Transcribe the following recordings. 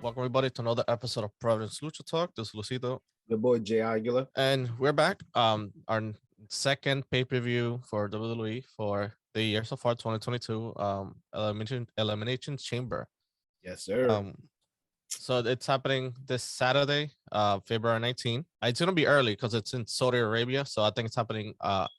Welcome everybody to another episode of Providence Lucha Talk. This is Luisito, The boy JayAguila. and we're back. Our second pay-per-view for WWE for the year so far, 2022. Elimination Chamber. Yes, sir. So it's happening this Saturday, February 19th. It's gonna be early because it's in Saudi Arabia, so I think it's happening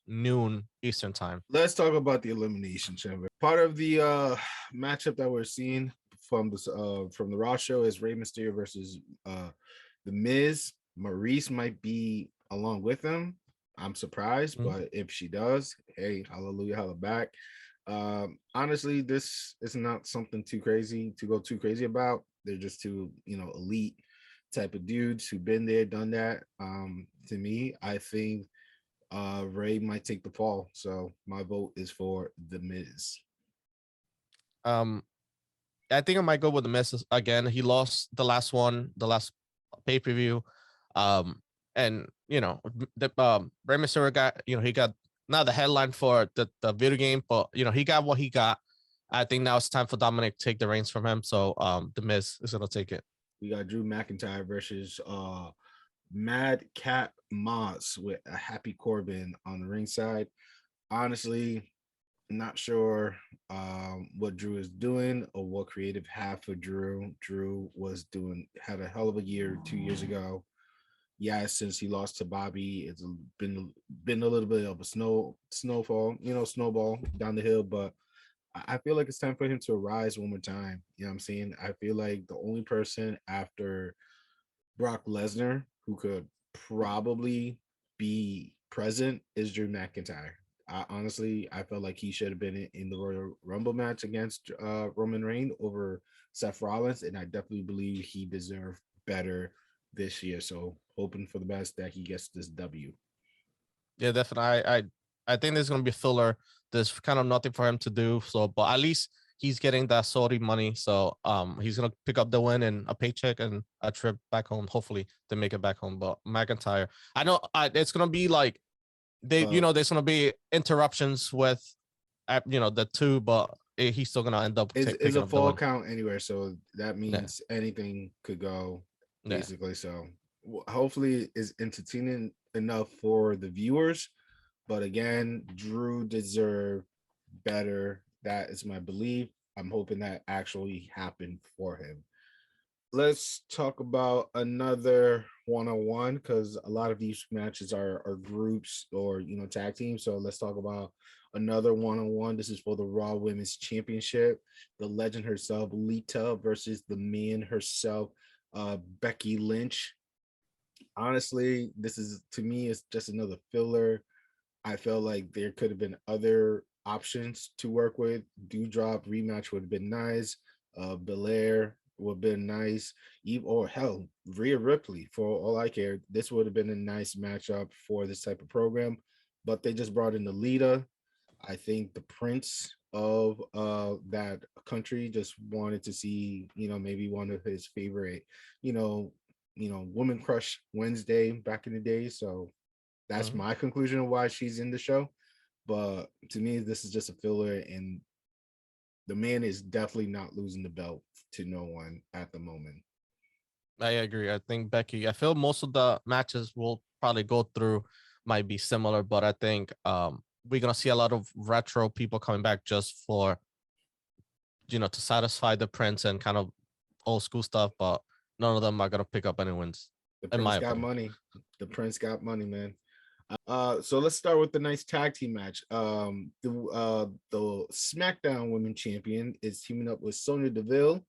noon Eastern time. Let's talk about the Elimination Chamber. Part of the matchup that we're seeing from the Raw show is Rey Mysterio versus the Miz. Maurice might be along with them. I'm surprised, but if she does, hey, hallelujah, holla back. Honestly, this is not something too crazy to go too crazy about. They're just two, elite type of dudes who've been there, done that. To me, I think Rey might take the fall. So my vote is for the Miz. I think I might go with the Miz again. He lost the last pay-per-view. And the Rey Mysterio got, he got not the headline for the video game, but he got what he got. I think now it's time for Dominic to take the reins from him. So the Miz is gonna take it. We got Drew McIntyre versus Madcap Moss with a Happy Corbin on the ringside. Honestly, not sure what Drew is doing or what creative half of Drew had a hell of a year 2 years ago. Yeah, since he lost to Bobby, it's been a little bit of a snowball down the hill, but I feel like it's time for him to rise one more time. You know what I'm saying? I feel like the only person after Brock Lesnar who could probably be present is Drew McIntyre. Honestly, I felt like he should have been in the Royal Rumble match against Roman Reigns over Seth Rollins, and I definitely believe he deserved better this year. So hoping for the best that he gets this W. Yeah, definitely. I think there's gonna be a filler. There's kind of nothing for him to do. So, but at least he's getting that Saudi money. So he's gonna pick up the win and a paycheck and a trip back home. Hopefully they make it back home. But McIntyre, I know it's gonna be like there's gonna be interruptions with the two, but he's still gonna end up it's a fall count anywhere, so that means anything could go basically. Yeah. So hopefully it's entertaining enough for the viewers, but again, Drew deserved better. That is my belief. I'm hoping that actually happened for him. Let's talk about another one-on-one, because a lot of these matches are groups or tag teams. So let's talk about another one-on-one. This is for the Raw Women's Championship. The legend herself, Lita, versus the man herself, Becky Lynch. Honestly, this is, to me, it's just another filler. I felt like there could have been other options to work with. Doudrop rematch would have been nice. Belair would have been nice. Or hell, Rhea Ripley, for all I care. This would have been a nice matchup for this type of program. But they just brought in the Lita. I think the prince of that country just wanted to see, maybe one of his favorite, woman crush Wednesday back in the day. So that's my conclusion of why she's in the show. But to me, this is just a filler, and the man is definitely not losing the belt to no one at the moment. I agree. I think Becky, I feel most of the matches will probably go through might be similar, but I think we're gonna see a lot of retro people coming back just for to satisfy the prince and kind of old school stuff, but none of them are gonna pick up any wins. The prince got money. The prince got money, man. So let's start with the nice tag team match. The SmackDown Women Champion is teaming up with Sonya Deville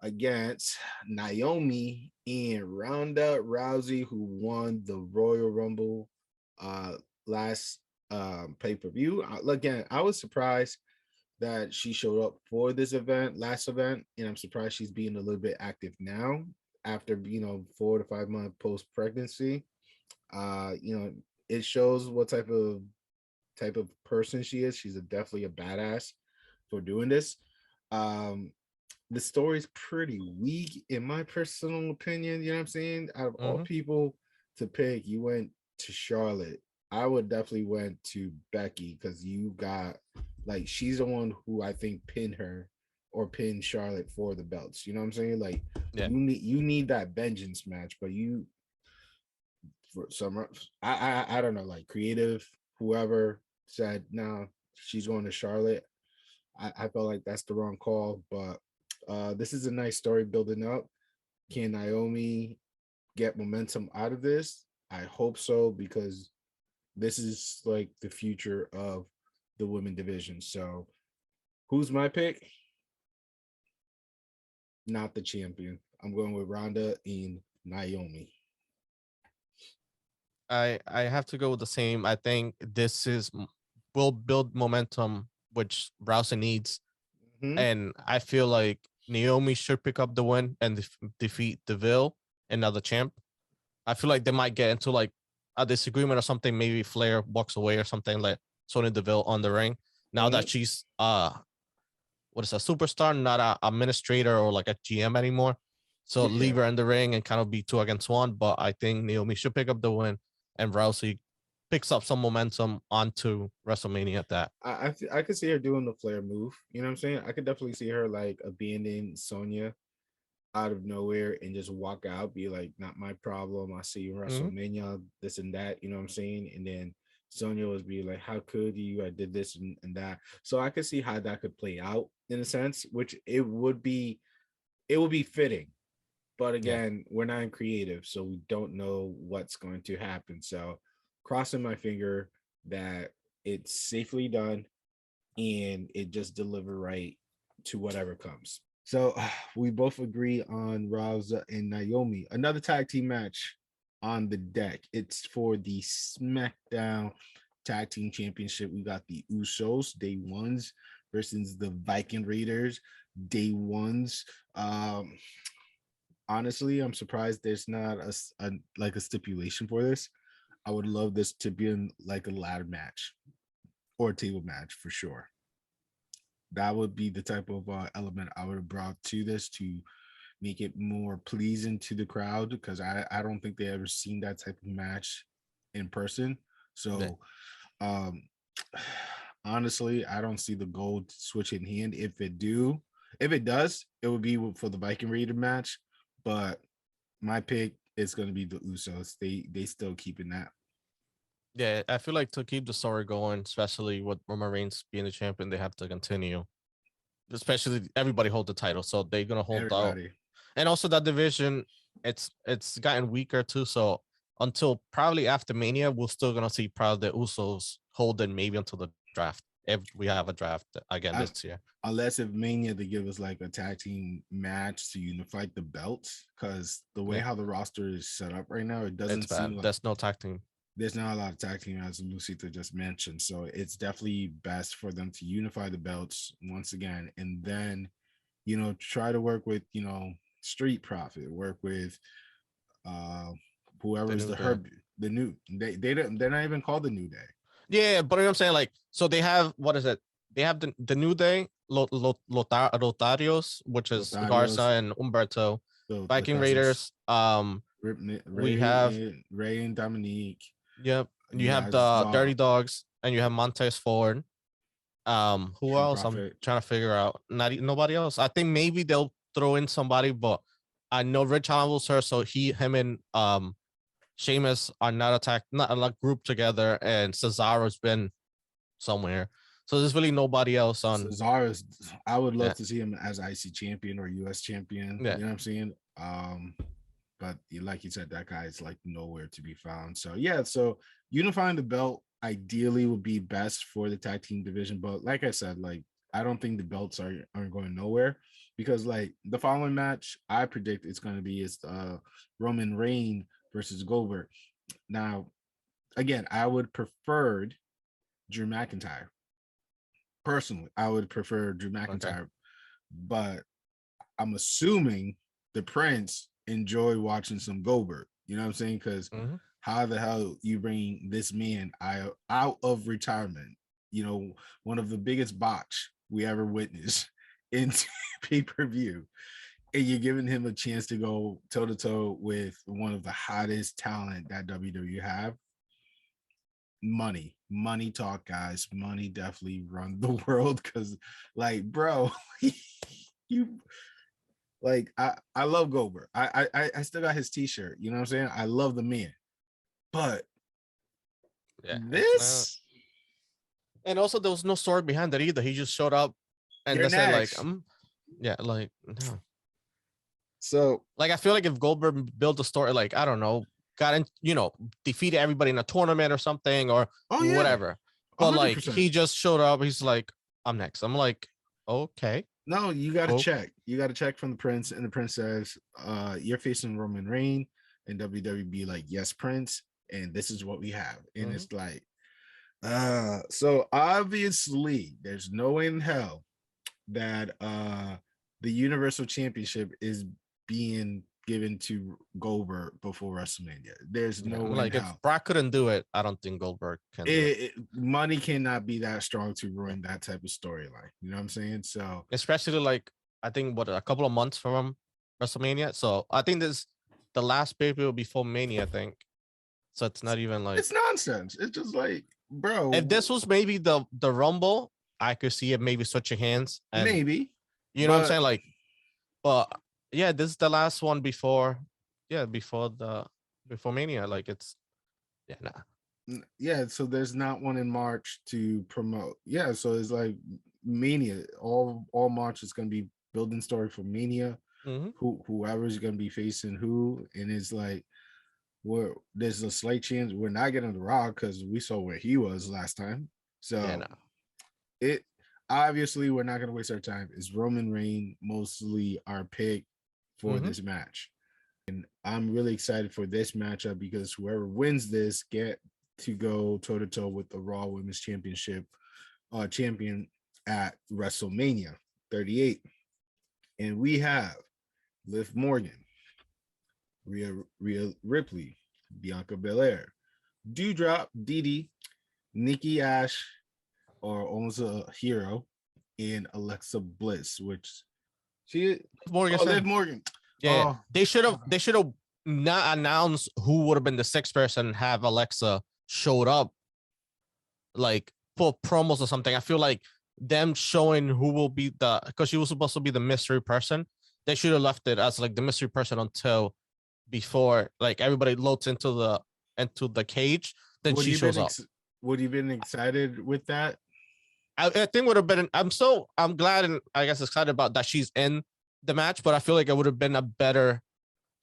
against Naomi and Ronda Rousey, who won the Royal Rumble last pay-per-view. Again, I was surprised that she showed up for this last event, and I'm surprised she's being a little bit active now after 4 to 5 month post pregnancy. It shows what type of person she is. She's definitely a badass for doing this. The story's pretty weak in my personal opinion. You know what I'm saying? Out of all people to pick, you went to Charlotte. I would definitely went to Becky, because you got she's the one who I think pinned her or pin Charlotte for the belts. You know what I'm saying? Like Yeah. you need that vengeance match, but you for some I don't know, like creative, whoever said no, she's going to Charlotte. I felt like that's the wrong call, but this is a nice story building up. Can Naomi get momentum out of this? I hope so, because this is like the future of the women division. So who's my pick? Not the champion. I'm going with Ronda and Naomi. I have to go with the same. I think will build momentum, which Rousey needs, and I feel like Naomi should pick up the win and defeat Deville, another champ. I feel like they might get into like a disagreement or something. Maybe Flair walks away or something, like Sonya Deville on the ring. Now that she's what is a superstar, not a administrator or like a GM anymore. So leave her in the ring and kind of be 2 against 1. But I think Naomi should pick up the win, and Rousey picks up some momentum onto WrestleMania at that. I could see her doing the Flair move. You know what I'm saying? I could definitely see her like abandoning Sonya out of nowhere and just walk out, be like, not my problem. I see you WrestleMania, this and that. You know what I'm saying? And then Sonya was be like, how could you? I did this and that. So I could see how that could play out in a sense, which it would be fitting. But again, we're not in creative, so we don't know what's going to happen. So crossing my finger that it's safely done and it just deliver right to whatever comes. So we both agree on Rousey and Naomi. Another tag team match on the deck. It's for the SmackDown Tag Team Championship. We got the Usos, day ones, versus the Viking Raiders, day ones. Honestly, I'm surprised there's not a stipulation for this. I would love this to be in like a ladder match or a table match for sure. That would be the type of element I would have brought to this to make it more pleasing to the crowd, because I don't think they ever seen that type of match in person. So honestly, I don't see the gold switch in hand. If it does, it would be for the Viking Raider match. But my pick is going to be the Usos. They still keeping that. Yeah, I feel like to keep the story going, especially with Roman Reigns being the champion, they have to continue. Especially everybody hold the title, so they're gonna hold everybody out. And also that division, it's gotten weaker too. So until probably after Mania, we're still gonna see probably the Usos holding maybe until the draft, if we have a draft again this year. Unless if Mania they give us like a tag team match to unify the belts, because the way how the roster is set up right now, it doesn't seem like there's no tag team. There's not a lot of tag team, as Luisito just mentioned. So it's definitely best for them to unify the belts once again, and then, try to work with, Street Profit, work with whoever's they're not even called the New Day. Yeah, but you know what I'm saying, like, so they have, what is it? They have the New Day, Lotarios, which is Garza and Humberto, Viking Raiders. We have Rey and Dominique. Yep. You have the Dirty Dogs, and you have Montez Ford. Who else? I'm trying to figure out. Nobody else. I think maybe they'll throw in somebody, but I know Rich Holland's her, so him and Sheamus are not grouped together, and Cesaro's been somewhere. So there's really nobody else on Cesaro's. I would love to see him as IC champion or US champion. You know what I'm saying? But like you said, that guy is like nowhere to be found. So so unifying the belt ideally would be best for the tag team division. But like I said, like I don't think the belts aren't going nowhere, because like the following match I predict it's going to be is Roman Reigns versus Goldberg. Now, again, I would prefer Drew McIntyre. Personally, I would prefer Drew McIntyre, but I'm assuming the Prince enjoy watching some Goldberg. You know what I'm saying? Because how the hell you bring this man out of retirement? One of the biggest botch we ever witnessed into pay-per-view, and you're giving him a chance to go toe-to-toe with one of the hottest talent that WWE have. Money talk, guys. Money definitely run the world, because like, bro, You like I love Goldberg. I still got his t-shirt. You know what I'm saying? I love the man. But this and also there was no story behind it either. He just showed up and they said like like no. So like I feel like if Goldberg built a story, like I don't know, got in, defeated everybody in a tournament or something or whatever. But 100%. Like he just showed up. He's like, I'm next. I'm like, okay. No, you got to check. You got to check from the Prince, and the Prince says, "You're facing Roman Reigns," and WWE like, "Yes, Prince," and this is what we have. And it's like, so obviously, there's no way in hell that the Universal Championship is being given to Goldberg before WrestleMania. There's no way like in if hell. Brock couldn't do it, I don't think Goldberg can. Money cannot be that strong to ruin that type of storyline. You know what I'm saying? So especially like I think a couple of months from WrestleMania. So I think this the last pay-per-view before Mania, I think. So it's not even like it's nonsense. It's just like, bro. If this was maybe the Rumble, I could see it maybe switching hands. And, maybe. You know what I'm saying? Like, but yeah, this is the last one before Mania. Like it's yeah, so there's not one in March to promote. Yeah, so it's like Mania. All March is going to be building story for Mania. Whoever's going to be facing who, and it's like there's a slight chance we're not getting the Rock because we saw where he was last time. So it obviously we're not going to waste our time. It's Roman Reigns mostly our pick for this match, and I'm really excited for this matchup because whoever wins this get to go toe-to-toe with the Raw Women's Championship champion at WrestleMania 38. And we have Liv Morgan, Rhea Ripley, Bianca Belair, Doudrop, Didi, Nikki A.S.H, or almost a hero, and Alexa Bliss, which Liv Morgan. Yeah, they should have not announced who would have been the sixth person and have Alexa showed up, like for promos or something. I feel like them showing who will be because she was supposed to be the mystery person. They should have left it as like the mystery person until before like everybody loads into the cage. Then she shows up. Would you been excited with that? I think would have been. I'm glad and I guess excited about that she's in the match, but I feel like it would have been a better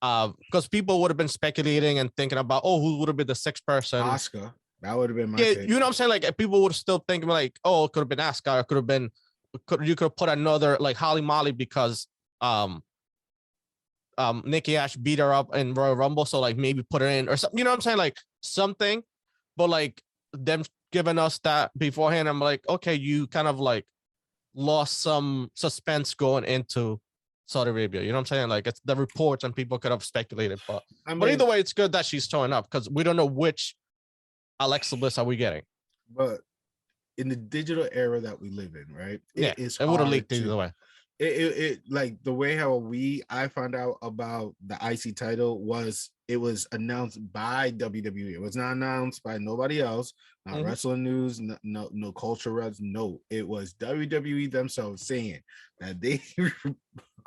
because people would have been speculating and thinking about who would have been the sixth person. Asuka. That would have been my pick. You know what I'm saying? Like people would still think like, it could have been Asuka, it could have been you could have put another like Holly Molly because Nikki A.S.H beat her up in Royal Rumble, so like maybe put her in or something. You know what I'm saying? Like something, but like them giving us that beforehand, I'm like, okay, you kind of like lost some suspense going into Saudi Arabia. You know what I'm saying? Like it's the reports and people could have speculated, but either way, it's good that she's showing up because we don't know which Alexa Bliss are we getting. But in the digital era that we live in, right? It would have leaked either way. It like the way how I found out about the IC title was it was announced by WWE. It was not announced by nobody else, not Wrestling News, no Culture Reds. No, it was WWE themselves saying that they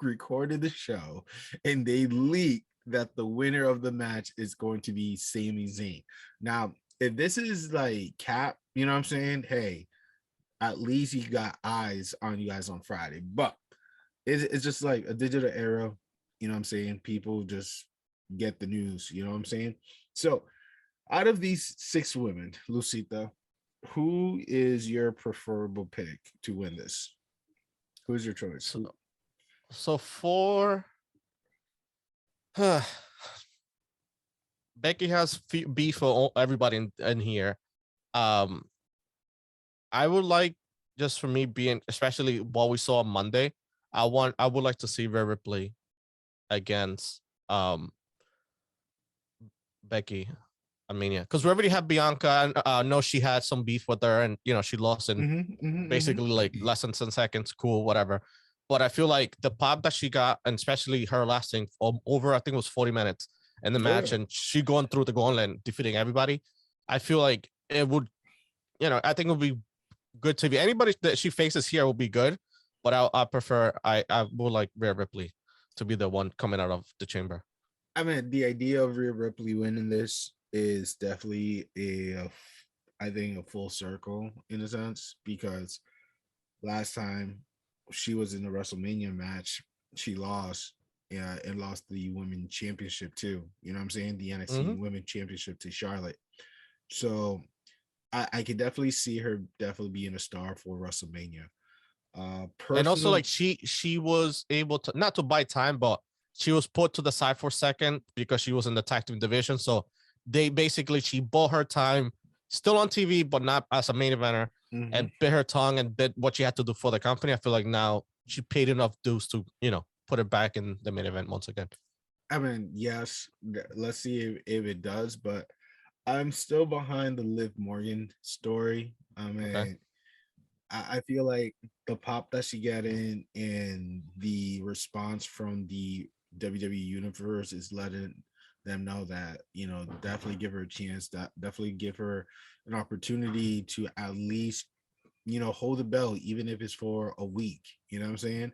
recorded the show and they leaked that the winner of the match is going to be Sami Zayn. Now, if this is like Cap, you know what I'm saying? Hey, at least he got eyes on you guys on Friday, but it's just like a digital era, you know what I'm saying? People just get the news, you know what I'm saying? So out of these 6 women, Luisito, who is your preferable pick to win this? Who's your choice? So for Becky has beef for everybody in here. I would like, just for me being, especially what we saw on Monday, I would like to see Rhea Ripley against Becky. I mean, yeah, because we already have Bianca. I know she had some beef with her, and she lost in basically like less than 10 seconds. Cool, whatever. But I feel like the pop that she got, and especially her lasting over, I think it was 40 minutes in the match, and she going through the gauntlet and defeating everybody. I feel like it would, I think it would be good to be anybody that she faces here will be good. but I prefer I would like Rhea Ripley to be the one coming out of the chamber. I mean, the idea of Rhea Ripley winning this is definitely I think a full circle in a sense, because last time she was in the WrestleMania match, she lost, yeah, and lost the women's championship too. You know what I'm saying? The NXT Women's Championship to Charlotte. So I could definitely see her definitely being a star for WrestleMania. And also, Personal, like she was able to not to buy time, but she was put to the side for a second because she was in the tag team division. So they basically she bought her time, still on TV, but not as a main eventer, and bit her tongue and bit what she had to do for the company. I feel like now she paid enough dues to put it back in the main event once again. I mean, yes, let's see if it does, but I'm still behind the Liv Morgan story. I mean, Okay. I feel like the pop that she got in and the response from the WWE universe is letting them know that, definitely give her a chance, that definitely give her an opportunity to at least, hold the belt, even if it's for a week. You know what I'm saying?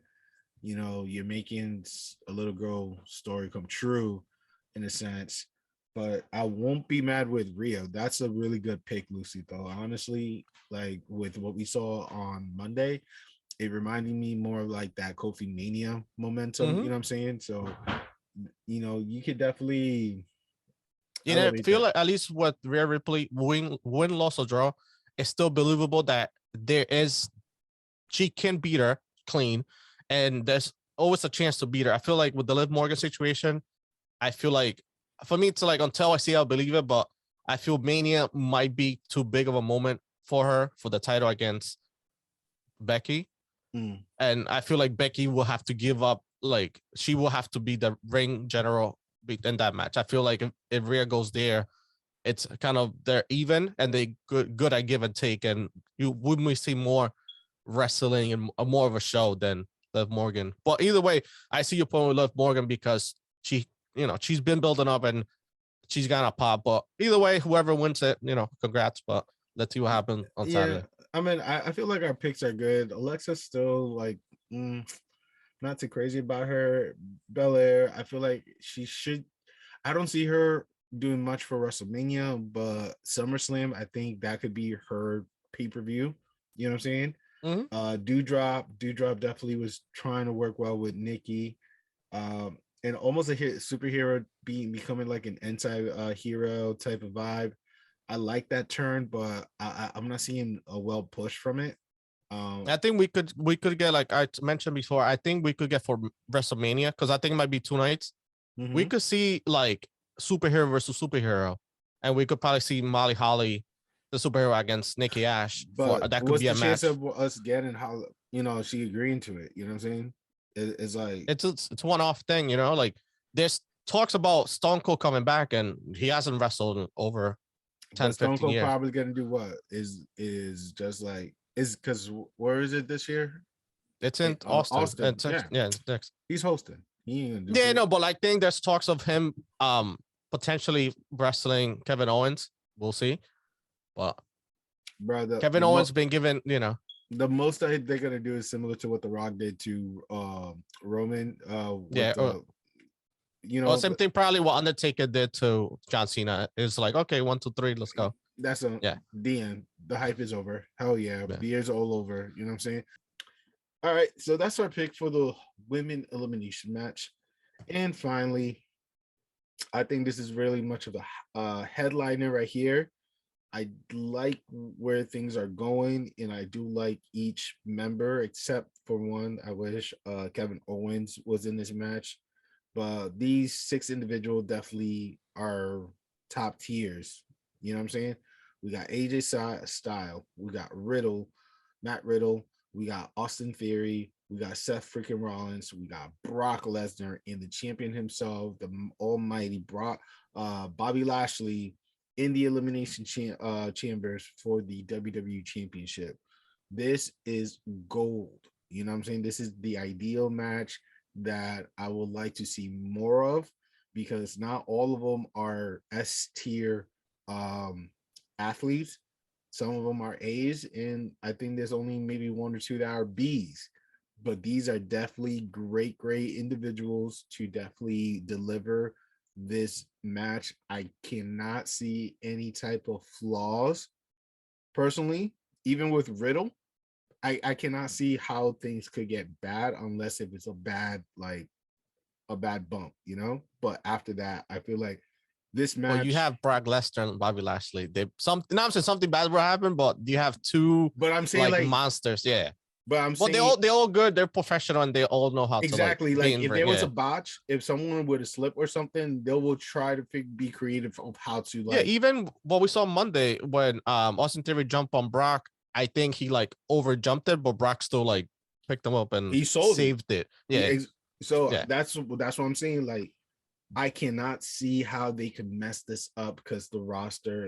You're making a little girl story come true in a sense. But I won't be mad with Rhea. That's a really good pick, Lucy, though. Honestly, like with what we saw on Monday, it reminded me more of like that Kofi Mania momentum. You know what I'm saying? So, you could definitely I elevate feel that. like at least with Rhea Ripley, win, loss, or draw, it's still believable that she can beat her clean, and there's always a chance to beat her. I feel like with the Liv Morgan situation, I feel like for me to like until I see, I'll believe it. But I feel Mania might be too big of a moment for her for the title against Becky, and I feel like Becky will have to give up. Like she will have to be the ring general in that match. I feel like if Rhea goes there, it's kind of they're even and they good at give and take, and you wouldn't see more wrestling and more of a show than Liv Morgan. But either way, I see your point with Liv Morgan because she's been building up and she's gonna pop. But either way, whoever wins it, congrats. But let's see what happens on Yeah, Saturday. I mean, I feel like our picks are good. Alexa's still like, not too crazy about her. Belair, I feel like she should. I don't see her doing much for WrestleMania, but SummerSlam, I think that could be her pay-per-view. You know what I'm saying? Doudrop definitely was trying to work well with Nikki. And almost a superhero becoming like an anti-hero type of vibe. I like that turn, but I'm not seeing a well push from it. I think we could get, like I mentioned before, I think we could get for WrestleMania because I think it might be 2 nights. We could see like superhero versus superhero, and we could probably see Molly Holly, the superhero, against Nikki A.S.H. for But that could what's be the a chance match. of us getting how she agreeing to it? You know what I'm saying? It's like It's one off thing, like there's talks about Stone Cold coming back, and he hasn't wrestled in over 10, but Stone 15 Cold years. probably gonna do what is just like is because where is it this year? It's in Austin. Austin, yeah, It's next. he's hosting. He ain't gonna do Yeah, shit. no, but I think there's talks of him potentially wrestling Kevin Owens. We'll see. But Bro, Kevin Owens been given. the most they're gonna do is similar to what The Rock did to Roman with Yeah. the Same thing probably what Undertaker did to John Cena. It's like, okay, 1, 2, 3, let's go. that's Yeah. the end. The hype is over. Hell yeah. Yeah. Beer's all over. You know what I'm saying? All right, so that's our pick for the women elimination match. And finally, I think this is really much of a headliner right here. I like where things are going, and I do like each member, except for one. I wish Kevin Owens was in this match, but these 6 individuals definitely are top tiers. You know what I'm saying? We got AJ Style, we got Matt Riddle, we got Austin Theory, we got Seth freaking Rollins, we got Brock Lesnar, and the champion himself, the almighty Bobby Lashley, in the elimination chambers for the WWE Championship. This is gold. You know what I'm saying? This is the ideal match that I would like to see more of, because not all of them are S tier athletes. Some of them are A's, and I think there's only maybe 1 or 2 that are B's. but these are definitely great individuals to definitely deliver this match. I cannot see any type of flaws personally, even with Riddle. I cannot see how things could get bad unless if it's a bad bump, you know. But after that, I feel like this match. Well, you have Brock Lesnar and Bobby Lashley. They something. Not saying something bad will happen, but you have two. But I'm saying like monsters. Yeah. But I'm well, saying they're all good. They're professional and they all know how exactly to like if there was a botch, if someone would have slipped or something, they will try to be creative of how to like. Yeah, even what we saw Monday when Austin Theory jumped on Brock, I think he like over jumped it, but Brock still like picked him up and he saved it. Yeah. That's what I'm saying. Like, I cannot see how they could mess this up because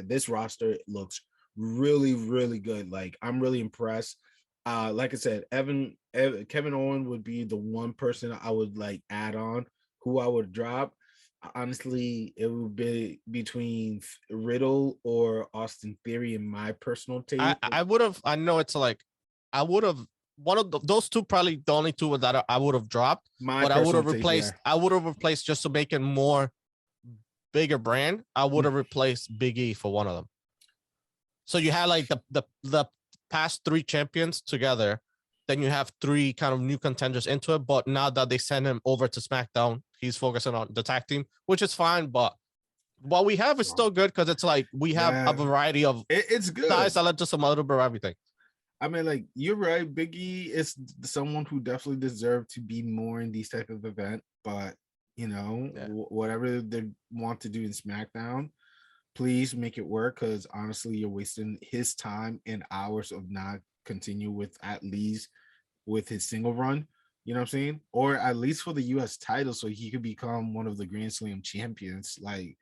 this roster looks really, really good. Like, I'm really impressed. Like I said, Kevin Owens would be the one person I would like add on, who I would drop. Honestly, it would be between Riddle or Austin Theory in my personal take. I would have. I know it's like I would have one of those two, probably the only two that I would have dropped. But I would have replaced. I would have replaced just to make it more bigger brand. I would have replaced Big E for one of them. So you had like the past three champions together, then you have three kind of new contenders into it. But now that they send him over to SmackDown, he's focusing on the tag team, which is fine. But what we have is still good because it's like we have a variety of it's good. Guys, I like just a little bit of everything. I mean, like, you're right. Biggie is someone who definitely deserved to be more in these type of event, but you know, whatever they want to do in SmackDown, please make it work. Because honestly, you're wasting his time and hours of not continue with at least with his single run. You know what I'm saying? Or at least for the U.S. title, so he could become one of the Grand Slam champions. Like,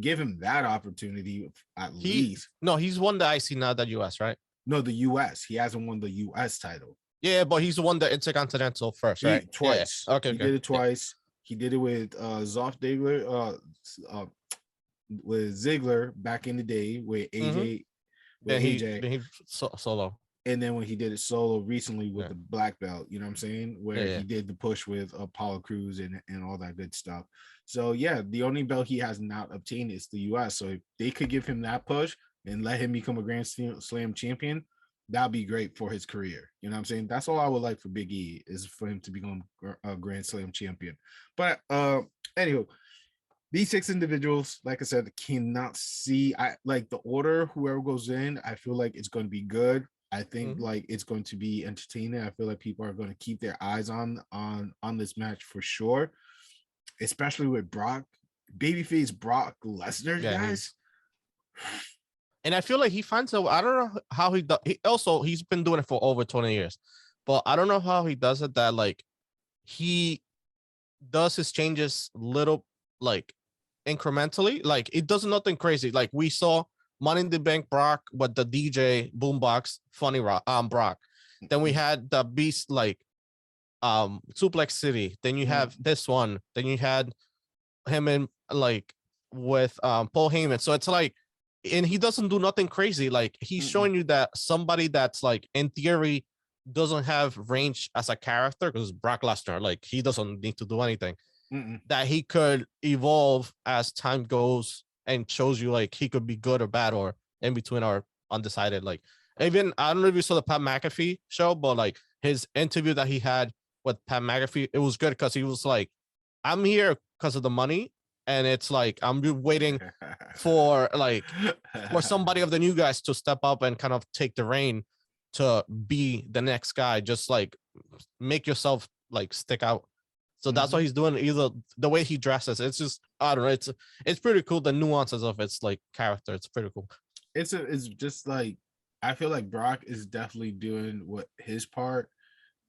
give him that opportunity at least. No, he's won the IC, not the U.S., right? No, the U.S. He hasn't won the U.S. title. Yeah, but he's the one that Intercontinental first, right? Twice. Yeah. Okay, he did it twice. He did it with Zoff Ziggler, with Ziggler back in the day with AJ. Then he solo. And then when he did it solo recently with the black belt, you know what I'm saying? Where he did the push with Apollo Crews and all that good stuff. So yeah, the only belt he has not obtained is the US. So if they could give him that push and let him become a Grand Slam champion, that'd be great for his career. You know what I'm saying? That's all I would like for Big E, is for him to become a Grand Slam champion. But anyway, these 6 individuals, like I said, cannot see. I like the order. Whoever goes in, I feel like it's going to be good. I think like it's going to be entertaining. I feel like people are going to keep their eyes on this match for sure, especially with Brock, babyface Brock Lesnar, guys. And I feel like he finds a. I don't know how he does. He's been doing it for over 20 years, but I don't know how he does it. That like he does his changes little like incrementally. Like it does nothing crazy. Like we saw Money in the Bank Brock with the DJ boombox funny Brock. Then we had the Beast like Suplex City. Then you have this one. Then you had him in like with Paul Heyman. So it's like, and he doesn't do nothing crazy. Like he's showing you that somebody that's like in theory doesn't have range as a character, because Brock Lesnar, like he doesn't need to do anything, that he could evolve as time goes and shows you like he could be good or bad or in between or undecided. Like even I don't know if you saw the Pat McAfee show, but like his interview that he had with Pat McAfee, it was good because he was like, I'm here because of the money. And it's like I'm waiting for somebody of the new guys to step up and kind of take the reign to be the next guy. Just like make yourself like stick out. So that's what he's doing. Either the way he dresses, it's just I don't know. It's pretty cool. The nuances of its like character, it's pretty cool. It's just like I feel like Brock is definitely doing what his part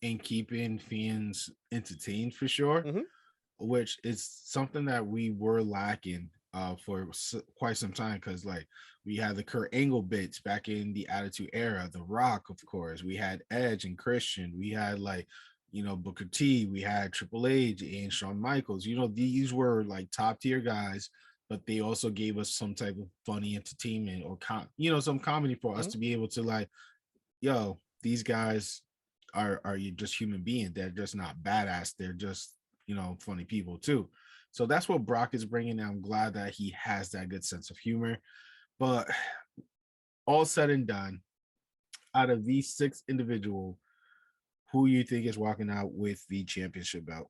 in keeping fans entertained for sure. Which is something that we were lacking for quite some time, because like we had the Kurt Angle bits back in the Attitude Era, The Rock, of course, we had Edge and Christian, we had like, you know, Booker T, we had Triple H and Shawn Michaels. You know, these were like top tier guys, but they also gave us some type of funny entertainment or some comedy for us to be able to like, yo, these guys are you just human beings. They're just not badass. They're just, funny people too. So that's what Brock is bringing. I'm glad that he has that good sense of humor. But all said and done, out of these 6 individuals, who you think is walking out with the championship belt?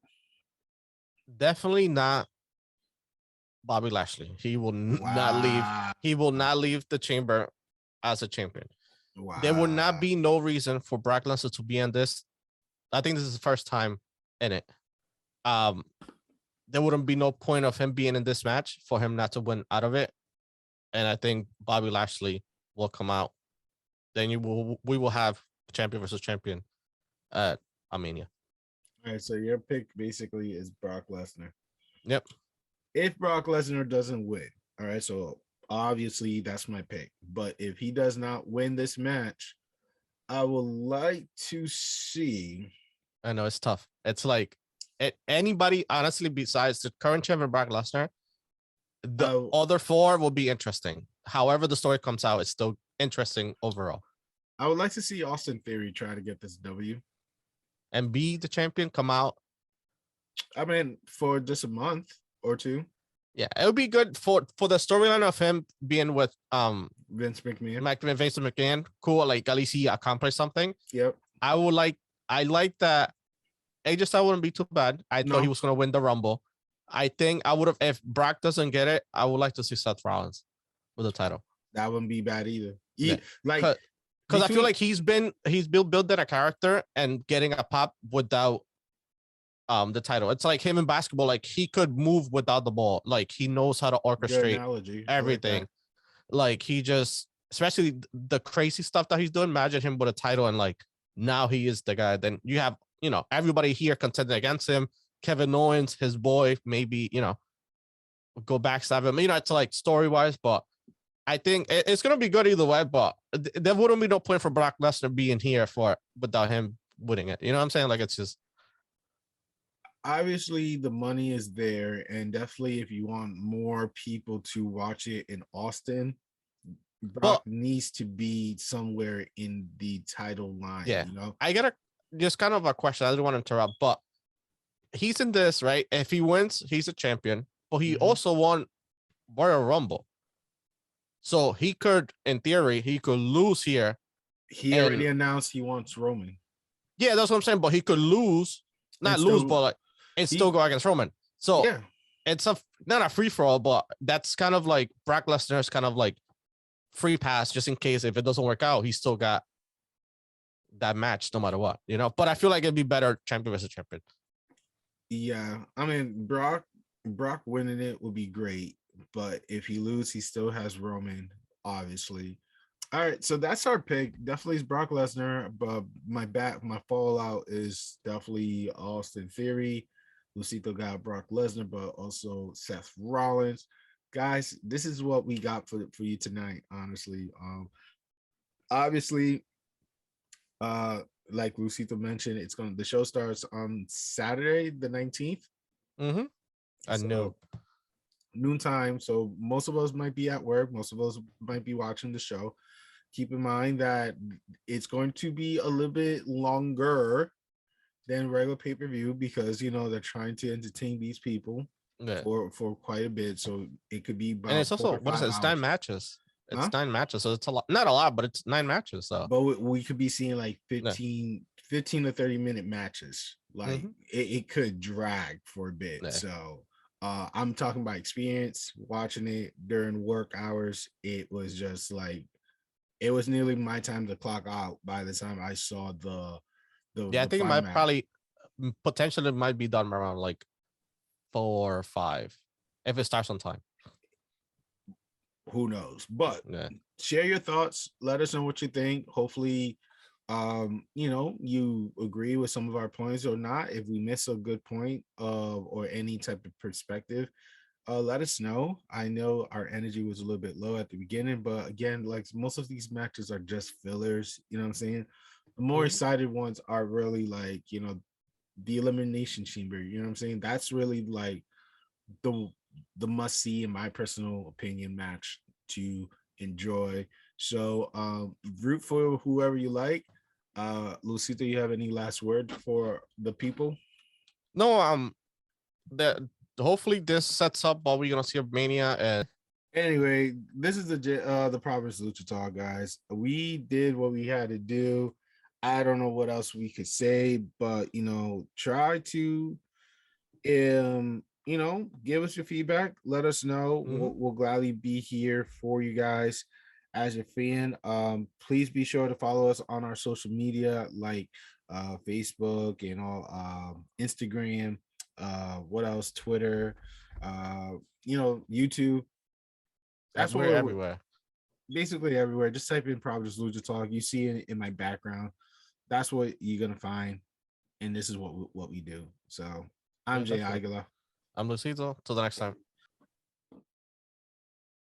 Definitely not Bobby Lashley. He will not leave. He will not leave the chamber as a champion. Wow. There will not be no reason for Brock Lesnar to be in this. I think this is the first time in it. There wouldn't be no point of him being in this match for him not to win out of it. And I think Bobby Lashley will come out. Then we will have champion versus champion at Mania. All right, so your pick basically is Brock Lesnar. Yep. If Brock Lesnar doesn't win, all right, so obviously that's my pick. But if he does not win this match, I would like to see. I know it's tough. It's like anybody, honestly, besides the current champion Brock Lesnar, the other 4 will be interesting. However, the story comes out, it's still interesting overall. I would like to see Austin Theory try to get this W and be the champion. Come out. I mean, for just a month or 2. Yeah, it would be good for the storyline of him being with Vince McMahon. Vince McMahon. Cool, like at least he accomplished something. Yep. I like that. AJ Styles wouldn't be too bad. I thought he was gonna win the Rumble. I think I would have, if Brock doesn't get it, I would like to see Seth Rollins with the title. That wouldn't be bad either. Yeah. Like, because I feel like he's built that a character and getting a pop without the title. It's like him in basketball, like he could move without the ball. Like he knows how to orchestrate everything. Like he just, especially the crazy stuff that he's doing. Imagine him with a title and like now he is the guy. Then you have, everybody here contending against him. Kevin Owens, his boy, maybe, go backstab him. It's like story-wise, but I think it's gonna be good either way. But there wouldn't be no point for Brock Lesnar being here without him winning it. You know what I'm saying? Like it's just, obviously the money is there, and definitely if you want more people to watch it in Austin, Brock needs to be somewhere in the title line. Yeah, I got just kind of a question. I didn't want to interrupt, but he's in this, right? If he wins, he's a champion, but he also won Royal Rumble. So he could, in theory, lose here. He already announced he wants Roman. Yeah, that's what I'm saying. But he could lose, but like, and still go against Roman. So yeah, it's not a free for all, but that's kind of like Brock Lesnar's kind of like free pass, just in case if it doesn't work out, he's still got that match no matter what, But I feel like it'd be better champion versus champion. Yeah, I mean Brock winning it would be great, but if he loses, he still has Roman, obviously. All right, so that's our pick. Definitely is Brock Lesnar, but my fallout is definitely Austin Theory. Luisito got Brock Lesnar, but also Seth Rollins. Guys, this is what we got for you tonight, honestly. Obviously, like Luisito mentioned, the show starts on Saturday the 19th. I know. Noontime. So most of us might be at work. Most of us might be watching the show. Keep in mind that it's going to be a little bit longer than regular pay-per-view because they're trying to entertain these people for quite a bit. So it could be about, and it's also it's 9 matches. It's 9 matches, so it's a lot, not a lot, but it's 9 matches. So, but we could be seeing like 15 to 30-minute matches. Like it could drag for a bit. Yeah. So I'm talking about experience watching it during work hours. It was just like it was nearly my time to clock out by the time I saw the I think it might probably potentially might be done around like 4 or 5 if it starts on time. Who knows? But share your thoughts. Let us know what you think. Hopefully, you agree with some of our points or not. If we miss a good point or any type of perspective, let us know. I know our energy was a little bit low at the beginning, but again, like most of these matches are just fillers. You know what I'm saying? The more excited ones are really like, the Elimination Chamber. You know what I'm saying? That's really like the must see, in my personal opinion, match to enjoy. So root for whoever you like. Luisito, you have any last word for the people? No, that hopefully this sets up what we're gonna see of Mania. And anyway, this is the Providence Lucha Talk, guys. We did what we had to do. I don't know what else we could say, but try to give us your feedback. Let us know. We'll gladly be here for you guys as a fan. Please be sure to follow us on our social media like Facebook and all, Instagram, what else, Twitter, YouTube. That's we're what everywhere. Basically everywhere. Just type in Providence Lucha Talk. You see it in my background. That's what you're gonna find, and this is what we do. So I'm JayAguila. I'm Luisito. Till the next time.